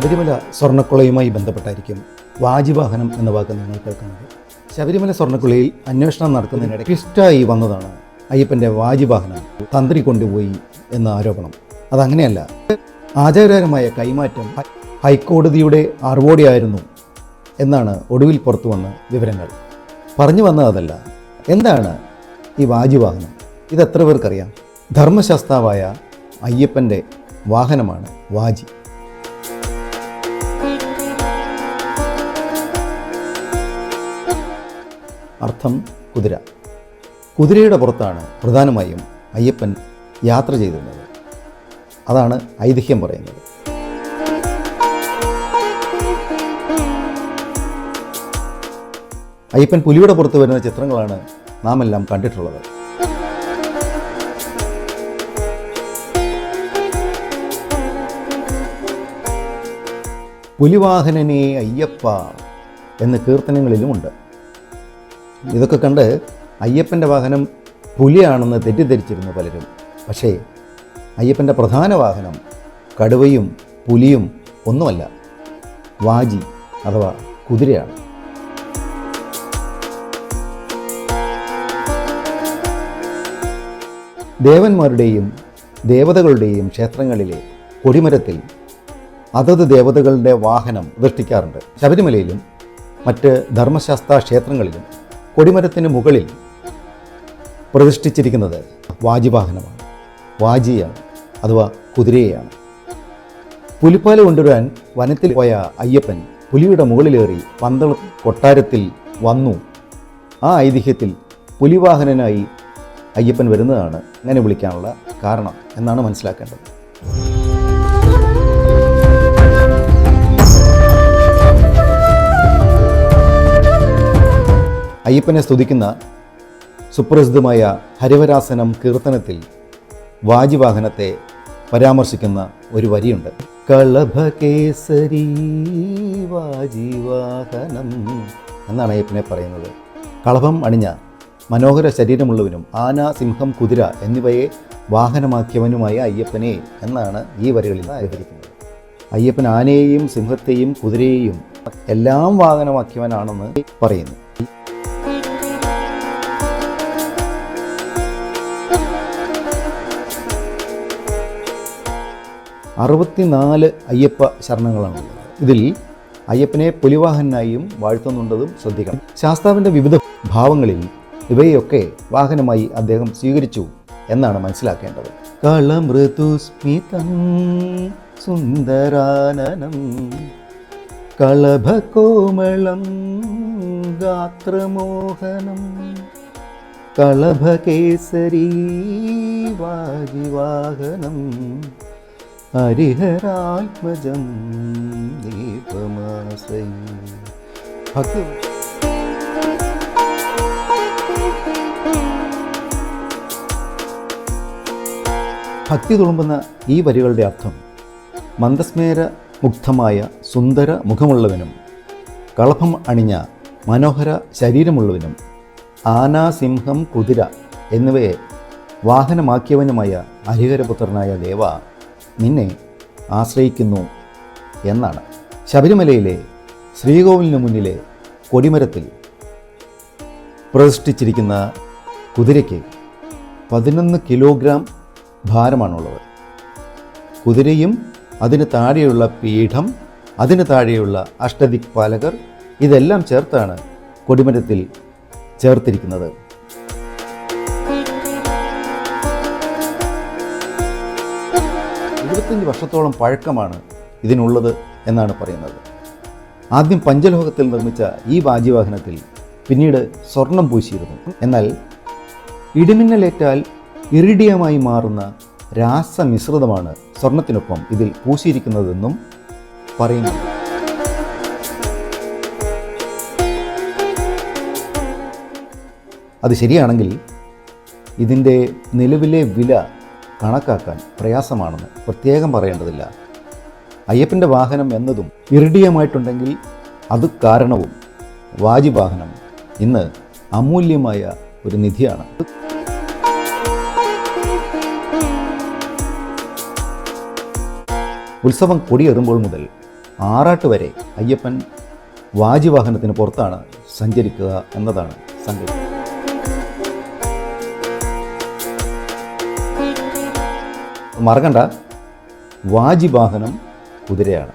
ശബരിമല സ്വർണ്ണക്കൊള്ളയുമായി ബന്ധപ്പെട്ടായിരിക്കും വാജിവാഹനം എന്ന വാക്ക് നിങ്ങൾ കേൾക്കുന്നത്. ശബരിമല സ്വർണ്ണക്കൊള്ളയിൽ അന്വേഷണം നടത്തുന്നതിനിടെ ട്വിസ്റ്റായി വന്നതാണ് അയ്യപ്പൻ്റെ വാജിവാഹനം തന്ത്രി കൊണ്ടുപോയി എന്ന ആരോപണം. അതങ്ങനെയല്ല, ആചാരപരമായ കൈമാറ്റം ഹൈക്കോടതിയുടെ അറിവോടെയായിരുന്നു എന്നാണ് ഒടുവിൽ പുറത്തു വന്ന വിവരങ്ങൾ. പറഞ്ഞു വന്നതല്ല. എന്താണ് ഈ വാജിവാഹനം? ഇതെത്ര പേർക്കറിയാം? ധർമ്മശാസ്താവായ അയ്യപ്പൻ്റെ വാഹനമാണ് വാജി. അർത്ഥം കുതിര. കുതിരയുടെ പുറത്താണ് പ്രധാനമായും അയ്യപ്പൻ യാത്ര ചെയ്തിരുന്നത്. അതാണ് ഐതിഹ്യം പറയുന്നത്. അയ്യപ്പൻ പുലിയുടെ പുറത്ത് വരുന്ന ചിത്രങ്ങളാണ് നാം എല്ലാം കണ്ടിട്ടുള്ളത്. പുലിവാഹനനെ അയ്യപ്പ എന്ന് കീർത്തനങ്ങളിലുമുണ്ട്. ഇതൊക്കെ കണ്ട് അയ്യപ്പൻ്റെ വാഹനം പുലിയാണെന്ന് തെറ്റിദ്ധരിച്ചിരുന്നു പലരും. പക്ഷേ അയ്യപ്പൻ്റെ പ്രധാന വാഹനം കടുവയും പുലിയും ഒന്നുമല്ല, വാജി അഥവാ കുതിരയാണ്. ദേവന്മാരുടെയും ദേവതകളുടെയും ക്ഷേത്രങ്ങളിലെ കൊടിമരത്തിൽ അതത് ദേവതകളുടെ വാഹനം പ്രതിഷ്ഠിക്കാറുണ്ട്. ശബരിമലയിലും മറ്റ് ധർമ്മശാസ്ത്ര ക്ഷേത്രങ്ങളിലും കൊടിമരത്തിന് മുകളിൽ പ്രതിഷ്ഠിച്ചിരിക്കുന്നത് വാജിവാഹനമാണ്, വാജിയാണ് അഥവാ കുതിരയെയാണ്. പുലിപ്പാല് കൊണ്ടുവരാൻ വനത്തിൽ പോയ അയ്യപ്പൻ പുലിയുടെ മുകളിലേറി പന്തള കൊട്ടാരത്തിൽ വന്നു. ആ ഐതിഹ്യത്തിൽ പുലിവാഹനനായി അയ്യപ്പൻ വരുന്നതാണ് അങ്ങനെ വിളിക്കാനുള്ള കാരണം എന്നാണ് മനസ്സിലാക്കേണ്ടത്. അയ്യപ്പനെ സ്തുതിക്കുന്ന സുപ്രസിദ്ധമായ ഹരിവരാസനം കീർത്തനത്തിൽ വാജിവാഹനത്തെ പരാമർശിക്കുന്ന ഒരു വരിയുണ്ട്. കളഭകേസരി വാജിവാഹനം എന്നാണ് അയ്യപ്പനെ പറയുന്നത്. കളഭം അണിഞ്ഞ മനോഹര ശരീരമുള്ളവനും ആന, സിംഹം, കുതിര എന്നിവയെ വാഹനമാക്കിയവനുമായ അയ്യപ്പനെ എന്നാണ് ഈ വരികളിൽ വിവരിക്കുന്നത്. അയ്യപ്പൻ ആനയെയും സിംഹത്തെയും കുതിരയെയും എല്ലാം വാഹനമാക്കിയവനാണെന്ന് പറയുന്നു. അറുപത്തിനാല് അയ്യപ്പ ശരണങ്ങളാണുള്ളത്. ഇതിൽ അയ്യപ്പനെ പുലിവാഹനായും വാഴ്ത്തുന്നുണ്ടതും ശ്രദ്ധിക്കണം. ശാസ്താവിൻ്റെ വിവിധ ഭാവങ്ങളിൽ ഇവയൊക്കെ വാഹനമായി അദ്ദേഹം സ്വീകരിച്ചു എന്നാണ് മനസ്സിലാക്കേണ്ടത്. കളമൃദുസ്മിതം സുന്ദരാനനം കളഭകോമളം ഗാത്രമോഹനം കളഭകേസരി വാജിവാഹനം ഹരിഹരാത്മജം ദീപമാശ്രയി. ഭക്തി തുളുമ്പുന്ന ഈ വരികളുടെ അർത്ഥം മന്ദസ്മേര മുഗ്ധമായ സുന്ദര മുഖമുള്ളവനും കളഭം അണിഞ്ഞ മനോഹര ശരീരമുള്ളവനും ആന, സിംഹം, കുതിര എന്നിവയെ വാഹനമാക്കിയവനുമായ ഹരിഹരപുത്രനായ ദേവ നിന്നെ ആശ്രയിക്കുന്നു എന്നാണ്. ശബരിമലയിലെ ശ്രീകോവിലിന് മുന്നിലെ കൊടിമരത്തിൽ പ്രതിഷ്ഠിച്ചിരിക്കുന്ന കുതിരയ്ക്ക് 11 കിലോഗ്രാം ഭാരമാണുള്ളത്. കുതിരയും അതിന് താഴെയുള്ള പീഠം, അതിന് താഴെയുള്ള അഷ്ടദിക്പാലകർ ഇതെല്ലാം ചേർത്താണ് കൊടിമരത്തിൽ ചേർത്തിരിക്കുന്നത്. 25 വർഷത്തോളം പഴക്കമാണ് ഇതിനുള്ളത് എന്നാണ് പറയുന്നത്. ആദ്യം പഞ്ചലോഹത്തിൽ നിർമ്മിച്ച ഈ വാജിവാഹനത്തിൽ പിന്നീട് സ്വർണം പൂശിയിരുന്നു. എന്നാൽ ഇടിമിന്നലേറ്റാൽ ഇറിഡിയമായി മാറുന്ന രാസമിശ്രിതമാണ് സ്വർണത്തിനൊപ്പം ഇതിൽ പൂശിയിരിക്കുന്നതെന്നും പറയുന്നു. അത് ശരിയാണെങ്കിൽ ഇതിൻ്റെ നിലവിലെ വില കണക്കാക്കാൻ പ്രയാസമാണെന്ന് പ്രത്യേകം പറയേണ്ടതില്ല. അയ്യപ്പൻ്റെ വാഹനം എന്നതും ഇറിഡിയമായിട്ടുണ്ടെങ്കിൽ അത് കാരണവും വാജിവാഹനം ഇന്ന് അമൂല്യമായ ഒരു നിധിയാണ്. ഉത്സവം കൊടിയേറുമ്പോൾ മുതൽ ആറാട്ട് വരെ അയ്യപ്പൻ വാജിവാഹനത്തിന് പുറത്താണ് സഞ്ചരിക്കുക എന്നതാണ് സങ്കല്പം. മറക്കണ്ട, വാജിവാഹനം കുതിരയാണ്.